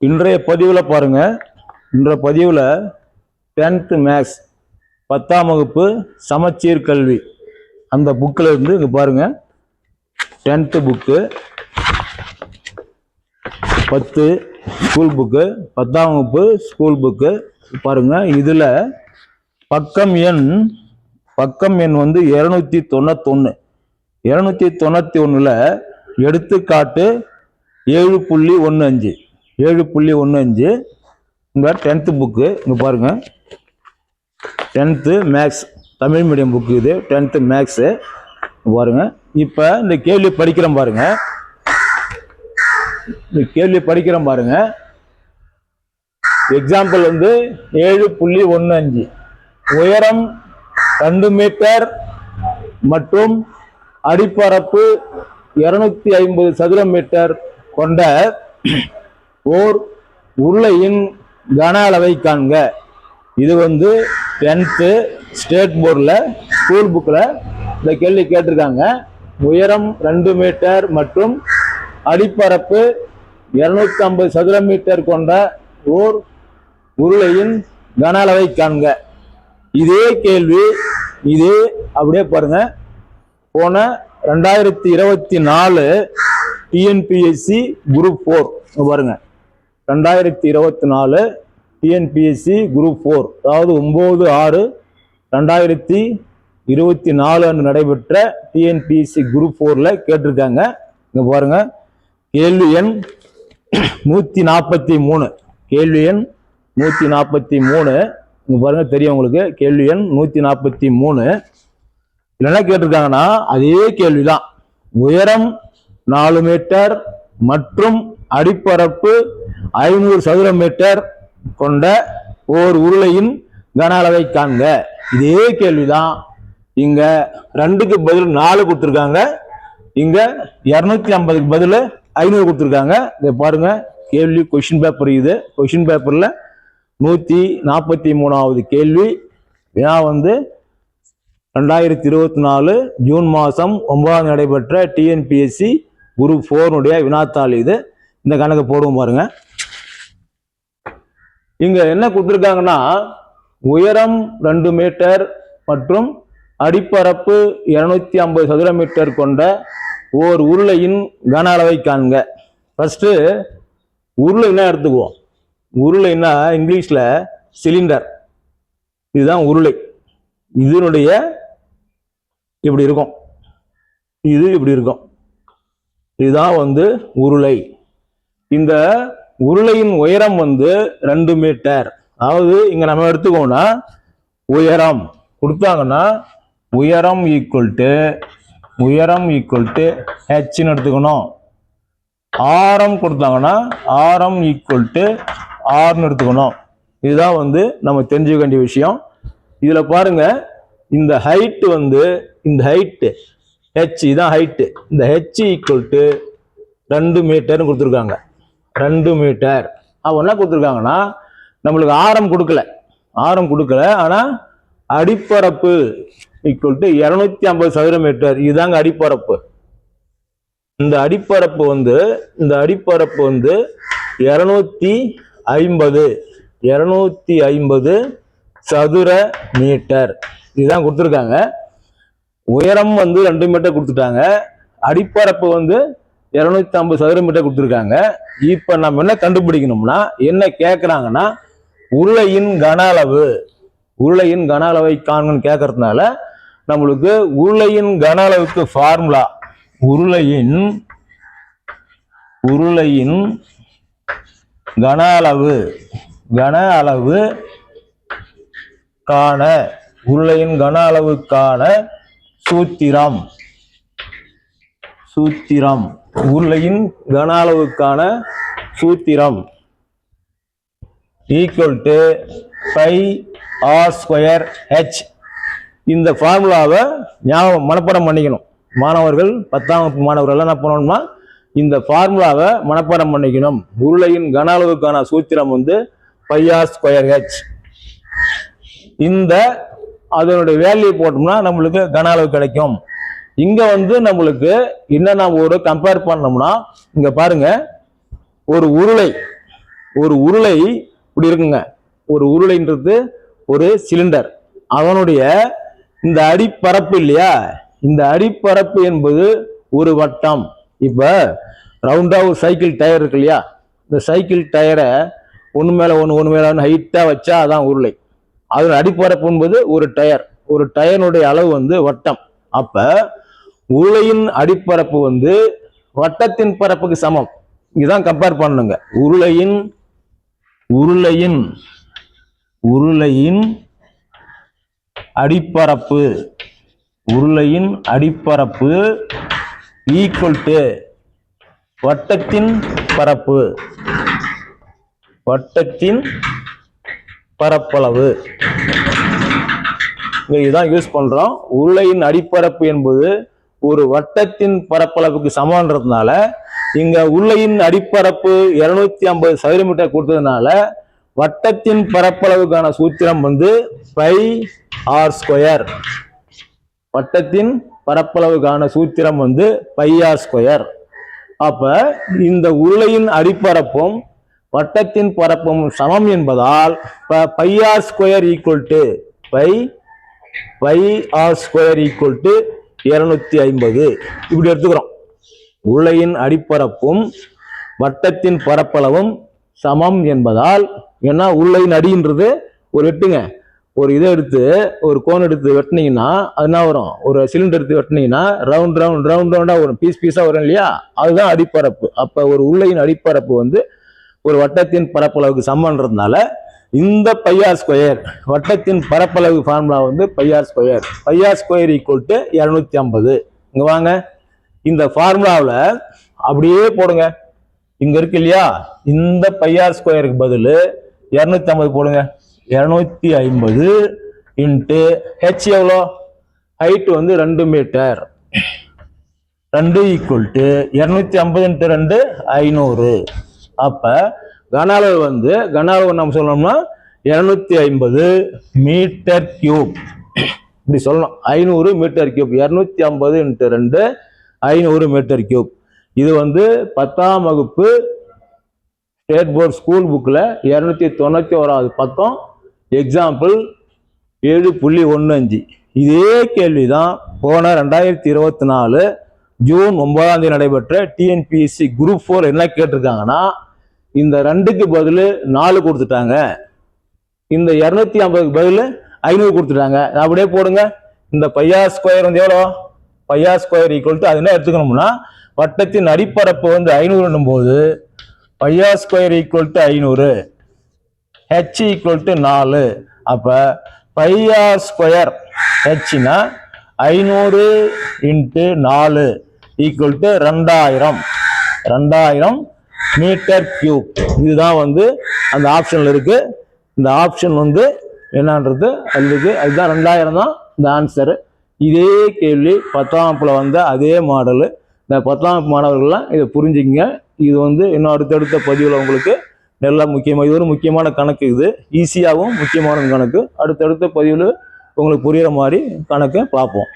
இன்றைய பதிவில் பாருங்க. இன்றைய பதிவில் 10th மேக்ஸ் 10ஆம் வகுப்பு சமச்சீர் கல்வி அந்த புக்கில் இருந்து இங்கே பாருங்க. 10th புக்கு 10 ஸ்கூல் புக்கு, 10ஆம் வகுப்பு ஸ்கூல் புக்கு பாருங்க. இதில் பக்கம் எண் வந்து 291. 291ல் எடுத்துக்காட்டு 7.15 இந்த 10th புக்கு இங்கே பாருங்க. 10th maths Tamil medium book இது. 10th மேக்ஸு பாருங்க. இப்போ இந்த கேள்வி படிக்கிறோம் பாருங்க. எக்ஸாம்பிள் வந்து 7.15 உயரம் 2 மீட்டர் மற்றும் அடிப்பரப்பு 250 சதுர மீட்டர் கொண்ட ஓர் உருளையின் கன அளவை காண்க. இது வந்து 10th ஸ்டேட் போர்டில் ஸ்கூல் புக்கில் இந்த கேள்வி கேட்டிருக்காங்க. உயரம் 2 மீட்டர் மற்றும் அடிப்பரப்பு 250 சதுர மீட்டர் கொண்ட ஓர் உருளையின் கன அளவை காண்க. இதே கேள்வி இதே அப்படியே பாருங்க. போன 2024 டிஎன்பிஎஸ்சி குரூப் 4 பாருங்க. 2024 டிஎன்பிஎஸ்சி குரூப் 4 அதாவது 9/6/2024 அன்று நடைபெற்ற டிஎன்பிஎஸ்சி குரூப் 4ல் கேட்டிருக்காங்க. இங்க பாருங்க. கேள்வி எண் 143. கேள்வி எண் 143 இங்க பாருங்க, தெரியும் உங்களுக்கு. கேள்வி எண் 143 என்ன கேட்டிருக்காங்கன்னா அதே கேள்விதான். உயரம் 4 மீட்டர் மற்றும் அடிப்பரப்பு 500 சதுர மீட்டர் கொண்ட ஓர் உருளையின் கன அளவை காண்க. இதே கேள்விதான். இங்க 2க்கு பதில் 4 கொடுத்துருக்காங்க. இங்க 250க்கு பதில் 500 கொடுத்துருக்காங்க. இதை பாருங்க. கேள்வி கொஸ்டின் பேப்பர் இது. கொஸ்டின் பேப்பர்ல 143வது கேள்வி. வினா வந்து 2024 ஜூன் மாதம் 9 நடைபெற்ற டிஎன்பிஎஸ்சி குரூப் 4 வினாத்தாள் இது. இந்த கணக்கு போடுவோம் பாருங்க. இங்க என்ன கொடுத்துருக்காங்கன்னா உயரம் 2 மீட்டர் மற்றும் அடிப்பரப்பு 250 சதுர மீட்டர் கொண்ட ஓர் உருளையின் கன அளவை காண்க. ஃபர்ஸ்ட் உருளைன்னா எடுத்துக்குவோம். உருளைன்னா இங்கிலீஷ்ல சிலிண்டர். இதுதான் உருளை. இதனுடைய இப்படி இருக்கும். இது இப்படி இருக்கும். இதுதான் வந்து உருளை. இந்த உருளையின் உயரம் வந்து 2 மீட்டர். அதாவது இங்க நம்ம எடுத்துக்கோனா உயரம் கொடுத்தாங்கன்னா உயரம் ஈக்குவல் டு ஹெச்ன்னு எடுத்துக்கணும். ஆரம் கொடுத்தாங்கன்னா ஆரம் ஈக்குவல் டு ஆர்னு எடுத்துக்கணும். இதுதான் வந்து நம்ம தெரிஞ்சுக்க வேண்டிய விஷயம். இதுல பாருங்க, இந்த ஹைட் வந்து இந்த ஹைட் ஹெச், இதான் ஹைட். இந்த ஹெச் ஈக்குவல் டு 2 மீட்டர்னு கொடுத்துருக்காங்க. 2 மீட்டர். அவன் என்ன கொடுத்துருக்காங்கன்னா நம்மளுக்கு ஆரம் கொடுக்கல. ஆனா அடிப்பரப்பு ஈக்குவல் டு 250 சதுர மீட்டர். இதுதாங்க அடிப்பரப்பு. இந்த அடிப்பரப்பு வந்து 250 சதுர மீட்டர். இதுதான் கொடுத்துருக்காங்க. உயரம் வந்து 2 மீட்டர் கொடுத்துட்டாங்க. அடிப்பரப்பு வந்து 250 சதுர மீட்டர் கொடுத்துருக்காங்க. இப்ப நம்ம என்ன கண்டுபிடிக்கணும்னா, என்ன கேட்கறாங்கன்னா உருளையின் கன அளவை காண்கன்னு கேட்கறதுனால நம்மளுக்கு உருளையின் கன அளவுக்கு ஃபார்முலா உருளையின் கன அளவுக்கான சூத்திரம் உருளையின் கன அளவுக்கான சூத்திரம் ஈக்குவல் டு πr²h. இந்த ஃபார்முலாவை மனப்பாடம் பண்ணிக்கணும். மாணவர்கள் 10ஆம் வகுப்பு மாணவர்கள் என்ன பண்ணணும்னா இந்த ஃபார்முலாவை மனப்பாடம் பண்ணிக்கணும். உருளையின் கன அளவுக்கான சூத்திரம் வந்து πr²h. இந்த அதனுடைய வேல்யூ போட்டோம்னா நம்மளுக்கு கன அளவு கிடைக்கும். இங்க வந்து நம்மளுக்கு என்ன நம்ம ஒரு கம்பேர் பண்ணோம்னா இங்க பாருங்க, ஒரு உருளை இப்படி இருக்குங்க. ஒரு உருளைன்றது ஒரு சிலிண்டர். அதனுடைய இந்த அடிப்பரப்பு இல்லையா, இந்த அடிப்பரப்பு என்பது ஒரு வட்டம். இப்ப ரவுண்டா ஒரு சைக்கிள் டயர் இருக்கு இல்லையா, இந்த சைக்கிள் டயரை ஒன்று மேல ஒன்று ஹைட்டா வச்சா அதான் உருளை. அதோட அடிப்பரப்பு என்பது ஒரு டயர். ஒரு டயருடைய அளவு வந்து வட்டம். அப்ப உருளையின் அடிப்பரப்பு வந்து வட்டத்தின் பரப்புக்கு சமம். இதுதான் கம்பேர் பண்ணுங்க. உருளையின் அடிப்பரப்பு ஈக்குவல் டு வட்டத்தின் பரப்பளவு. இதுதான் யூஸ் பண்றோம். உருளையின் அடிப்பரப்பு என்பது ஒரு வட்டத்தின் பரப்பளவுக்கு சமன்றதுனால இங்க உருளையின் அடிப்பரப்பு 250 சதுர மீட்டர் கொடுத்ததுனால வட்டத்தின் பரப்பளவுக்கான சூத்திரம் வந்து பை ஆர் ஸ்கொயர். வட்டத்தின் பரப்பளவுக்கான சூத்திரம் வந்து பை ஆர் ஸ்கொயர். அப்ப இந்த உருளையின் அடிப்பரப்பும் வட்டத்தின் பரப்பும் சமம் என்பதால் pi R square equal to pi R square equal to 250 இப்படி எடுத்துக்கிறோம். உருளையின் அடிப்பரப்பும் வட்டத்தின் பரப்பளவும் சமம் என்பதால், ஏன்னா உருளையின் அடின்றது ஒரு வெட்டுங்க, ஒரு இதை எடுத்து ஒரு கோன் எடுத்து வெட்டினீங்கன்னா அது என்ன வரும், ஒரு சிலிண்டர் எடுத்து வெட்டினீங்கன்னா ரவுண்டா வரும், பீஸா வரும் இல்லையா, அதுதான் அடிப்பரப்பு. அப்ப ஒரு உருளையின் அடிப்பரப்பு வந்து ஒரு வட்டத்தின் பரப்பளவுக்கு சமன்றதுனால இந்த பை ஆர் ஸ்கொயர், வட்டத்தின் பரப்பளவு ஃபார்முலா வந்து pi R square equal to 250. இங்க வாங்க, இந்த ஃபார்முலாவில் அப்படியே போடுங்க. இங்க இருக்கு இல்லையா, இந்த பை ஆர் ஸ்கொயருக்கு பதில் 250 போடுங்க. 250 இன்ட்டு ஹெச் எவ்வளோ, ஹைட் வந்து 2 மீட்டர், 2 ஈக்குவல் டு 250 இன்ட்டு 2 500. அப்ப கன அளவு நம்ம சொல்லணும்னா 250 மீட்டர் கியூப் இப்படி சொல்லணும். 500 metre cube, 250 into 2 500 metre cube. இது வந்து 10ஆம் வகுப்பு ஸ்டேட் போர்ட் ஸ்கூல் புக்கில் 291வது பக்கம், எக்ஸாம்பிள் 7.15. இதே கேள்விதான் போன 2024 ஜூன் 9ஆம் தேதி நடைபெற்ற டிஎன்பிஎஸ்சி குரூப் 4 என்ன கேட்டிருக்காங்கன்னா, இந்த 2க்கு பதில் 4 கொடுத்துட்டாங்க, இந்த 250க்கு பதில் 500 கொடுத்துட்டாங்க. அப்படியே போடுங்க. இந்த பை ஆர் ஸ்கொயர் வந்து எவ்வளோ, pi R square equal to அது என்ன எடுத்துக்கணும்னா, வட்டத்தின் அடிப்பரப்பு வந்து 500 போது pi R square equal to 500, H equal to 4. அப்ப பை ஆர் ஸ்கொயர் ஹெச்னா 500 into 4 equal to 2000 metre cube. இதுதான் வந்து அந்த ஆப்ஷன்ல இருக்கு. இந்த ஆப்ஷன் வந்து என்னன்றது அதுக்கு அதுதான் 2000 தான் இந்த ஆன்சர். இதே கேள்வி 10ஆம் வகுப்புல வந்த அதே மாடலு. இந்த 10ஆம் வகுப்பு மாணவர்கள்லாம் இதை புரிஞ்சுக்கங்க. இது வந்து இன்னும் அடுத்தடுத்த பதிவில் உங்களுக்கு நல்லா முக்கியமாக, இது ஒரு முக்கியமான கணக்கு, இது ஈஸியாகவும் முக்கியமான கணக்கு. அடுத்தடுத்த பதிவில் உங்களுக்கு புரியுற மாதிரி கணக்கை பார்ப்போம்.